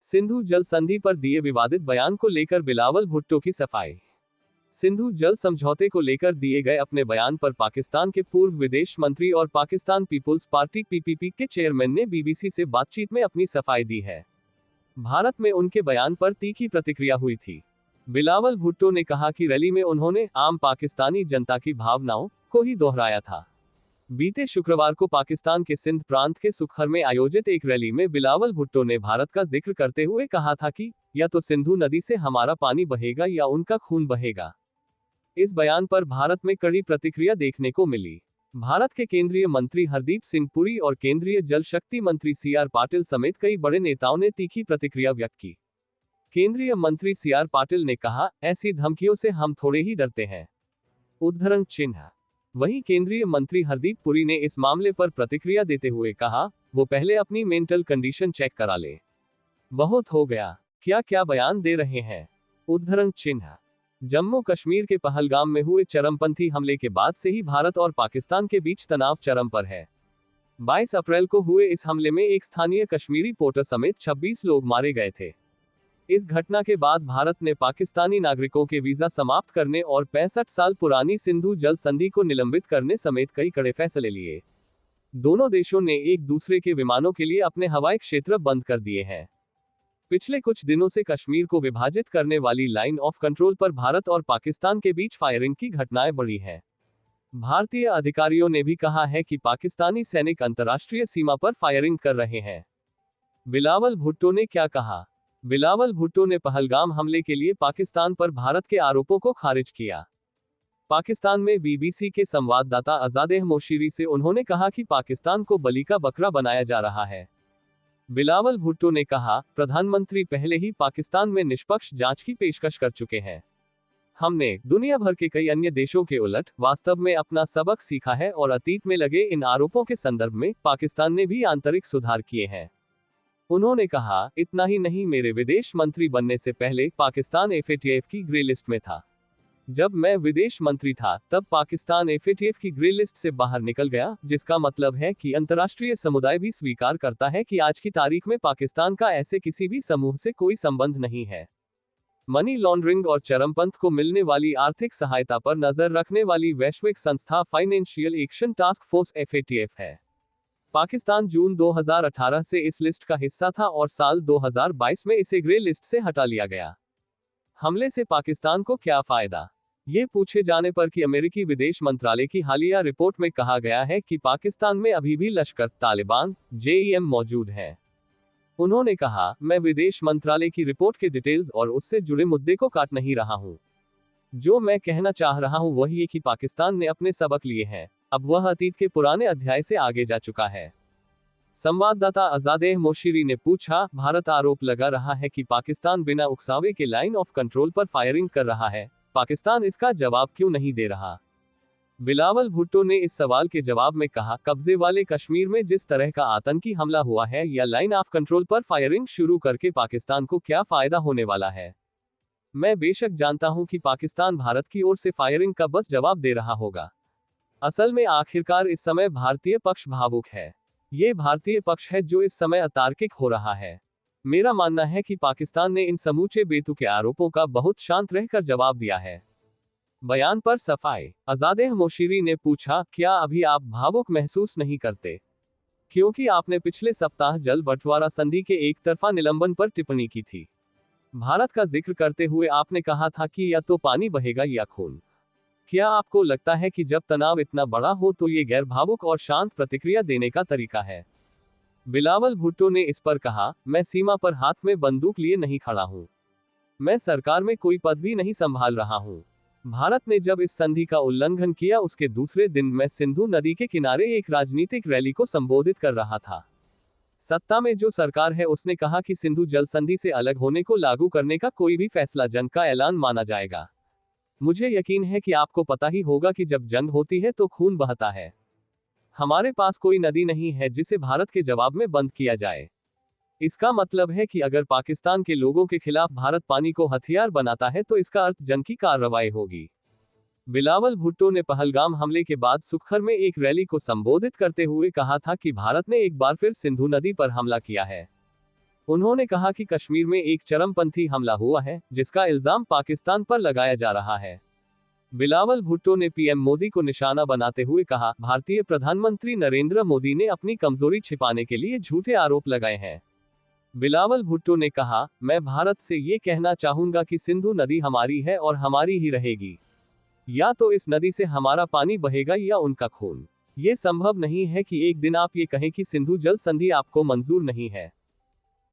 सिंधु जल संधि पर दिए विवादित बयान को लेकर बिलावल भुट्टो की सफाई। सिंधु जल समझौते को लेकर दिए गए अपने बयान पर पाकिस्तान के पूर्व विदेश मंत्री और पाकिस्तान पीपुल्स पार्टी पीपीपी के चेयरमैन ने बीबीसी से बातचीत में अपनी सफाई दी है। भारत में उनके बयान पर तीखी प्रतिक्रिया हुई थी। बिलावल भुट्टो ने कहा कि रैली में उन्होंने आम पाकिस्तानी जनता की भावनाओं को ही दोहराया था। बीते शुक्रवार को पाकिस्तान के सिंध प्रांत के सुखर में आयोजित एक रैली में बिलावल भुट्टो ने भारत का जिक्र करते हुए कहा था कि या तो सिंधु नदी से हमारा पानी बहेगा या उनका खून बहेगा। इस बयान पर भारत में कड़ी प्रतिक्रिया देखने को मिली। भारत के केंद्रीय मंत्री हरदीप सिंह पुरी और केंद्रीय जल शक्ति मंत्री सीआर पाटिल समेत कई बड़े नेताओं ने तीखी प्रतिक्रिया व्यक्त की। केंद्रीय मंत्री सीआर पाटिल ने कहा, ऐसी धमकियों से हम थोड़े ही डरते हैं। उद्धरण चिन्ह। वहीं केंद्रीय मंत्री हरदीप पुरी ने इस मामले पर प्रतिक्रिया देते हुए कहा, वो पहले अपनी मेंटल कंडीशन चेक करा ले। बहुत हो गया, क्या क्या बयान दे रहे हैं। उद्धरण चिन्ह। जम्मू कश्मीर के पहलगाम में हुए चरमपंथी हमले के बाद से ही भारत और पाकिस्तान के बीच तनाव चरम पर है। 22 अप्रैल को हुए इस हमले में एक स्थानीय कश्मीरी पोर्टर समेत 26 लोग मारे गए थे। इस घटना के बाद भारत ने पाकिस्तानी नागरिकों के वीजा समाप्त करने और 65 साल पुरानी सिंधु जल संधि को निलंबित करने समेत कई कड़े फैसले लिए। दोनों देशों ने एक दूसरे के विमानों के लिए अपने हवाई क्षेत्र बंद कर दिए हैं। पिछले कुछ दिनों से कश्मीर को विभाजित करने वाली लाइन ऑफ कंट्रोल पर भारत और पाकिस्तान के बीच फायरिंग की घटनाएं बढ़ी हैं। भारतीय अधिकारियों ने भी कहा है कि पाकिस्तानी सैनिक अंतर्राष्ट्रीय सीमा पर फायरिंग कर रहे हैं। बिलावल भुट्टो ने क्या कहा। बिलावल भुट्टो ने पहलगाम हमले के लिए पाकिस्तान पर भारत के आरोपों को खारिज किया। पाकिस्तान में बीबीसी के संवाददाता अज़ादेह मोशीरी से उन्होंने कहा कि पाकिस्तान को बलि का बकरा बनाया जा रहा है। बिलावल भुट्टो ने कहा, प्रधानमंत्री पहले ही पाकिस्तान में निष्पक्ष जांच की पेशकश कर चुके हैं। हमने दुनिया भर के कई अन्य देशों के उलट वास्तव में अपना सबक सीखा है और अतीत में लगे इन आरोपों के संदर्भ में पाकिस्तान ने भी आंतरिक सुधार किए हैं। उन्होंने कहा, इतना ही नहीं, मेरे विदेश मंत्री बनने से पहले पाकिस्तान एफएटीएफ की ग्रे लिस्ट में था। जब मैं विदेश मंत्री था तब पाकिस्तान एफएटीएफ की ग्रे लिस्ट से बाहर निकल गया, जिसका मतलब है कि अंतर्राष्ट्रीय समुदाय भी स्वीकार करता है कि आज की तारीख में पाकिस्तान का ऐसे किसी भी समूह से कोई संबंध नहीं है। मनी लॉन्ड्रिंग और चरमपंथ को मिलने वाली आर्थिक सहायता पर नजर रखने वाली वैश्विक संस्था financial action task force FATF है। पाकिस्तान जून 2018 से इस लिस्ट का हिस्सा था और साल 2022 में इसे ग्रे लिस्ट से हटा लिया गया। हमले से पाकिस्तान को क्या फायदा? ये पूछे जाने पर कि अमेरिकी विदेश मंत्रालय की हालिया रिपोर्ट में कहा गया है कि पाकिस्तान में अभी भी लश्कर, तालिबान, जेईएम मौजूद है। उन्होंने कहा, मैं विदेश मंत्रालय की रिपोर्ट के डिटेल्स और उससे जुड़े मुद्दे को काट नहीं रहा हूं। जो मैं कहना चाह रहा हूं वह ये कि पाकिस्तान ने अपने सबक लिए हैं, अब वह अतीत के पुराने अध्याय से आगे जा चुका है। संवाददाता अज़ादेह मोशीरी ने पूछा, भारत आरोप लगा रहा है कि पाकिस्तान बिना उकसावे के लाइन ऑफ कंट्रोल पर फायरिंग कर रहा है, पाकिस्तान इसका जवाब क्यों नहीं दे रहा? बिलावल भुट्टो ने इस सवाल के जवाब में कहा, कब्जे वाले कश्मीर में जिस तरह का आतंकी हमला हुआ है या लाइन ऑफ कंट्रोल पर फायरिंग शुरू करके पाकिस्तान को क्या फायदा होने वाला है? मैं बेशक जानता हूं कि पाकिस्तान भारत की ओर से फायरिंग का बस जवाब दे रहा होगा। असल में आखिरकार इस समय भारतीय पक्ष भावुक है। ये भारतीय पक्ष है जो इस समय अतार्किक हो रहा है। मेरा मानना है कि पाकिस्तान ने इन समूचे बेतुके आरोपों का बहुत शांत रहकर जवाब दिया है। बयान पर सफाई। अज़ादेह मोशीरी ने पूछा, क्या अभी आप भावुक महसूस नहीं करते? क्योंकि आपने पिछले सप्ताह जल बंटवारा संधि के एक तरफा निलंबन पर टिप्पणी की थी। भारत का जिक्र करते हुए आपने कहा था कि या तो पानी बहेगा या खून। क्या आपको लगता है कि जब तनाव इतना बड़ा हो तो ये गैर भावुक और शांत प्रतिक्रिया देने का तरीका है? बिलावल भुट्टो ने इस पर कहा, मैं सीमा पर हाथ में बंदूक लिए नहीं खड़ा हूं। मैं सरकार में कोई पद भी नहीं संभाल रहा हूं। भारत ने जब इस संधि का उल्लंघन किया उसके दूसरे दिन मैं सिंधु नदी के किनारे एक राजनीतिक रैली को संबोधित कर रहा था। सत्ता में जो सरकार है उसने कहा कि सिंधु जल संधि से अलग होने को लागू करने का कोई भी फैसला जंग का ऐलान माना जाएगा। मुझे यकीन है कि आपको पता ही होगा कि जब जंग होती है तो खून बहता है। हमारे पास कोई नदी नहीं है जिसे भारत के जवाब में बंद किया जाए। इसका मतलब है कि अगर पाकिस्तान के लोगों के खिलाफ भारत पानी को हथियार बनाता है तो इसका अर्थ जंग की कार्रवाई होगी। बिलावल भुट्टो ने पहलगाम हमले के बाद सुखर में एक रैली को संबोधित करते हुए कहा था कि भारत ने एक बार फिर सिंधु नदी पर हमला किया है। उन्होंने कहा कि कश्मीर में एक चरमपंथी हमला हुआ है, जिसका इल्जाम पाकिस्तान पर लगाया जा रहा है। बिलावल भुट्टो ने पीएम मोदी को निशाना बनाते हुए कहा, भारतीय प्रधानमंत्री नरेंद्र मोदी ने अपनी कमजोरी छिपाने के लिए झूठे आरोप लगाए हैं। बिलावल भुट्टो ने कहा, मैं भारत से ये कहना चाहूंगा कि सिंधु नदी हमारी है और हमारी ही रहेगी। या तो इस नदी से हमारा पानी बहेगा या उनका खून। ये संभव नहीं है कि एक दिन आप ये कहें कि सिंधु जल संधि आपको मंजूर नहीं है।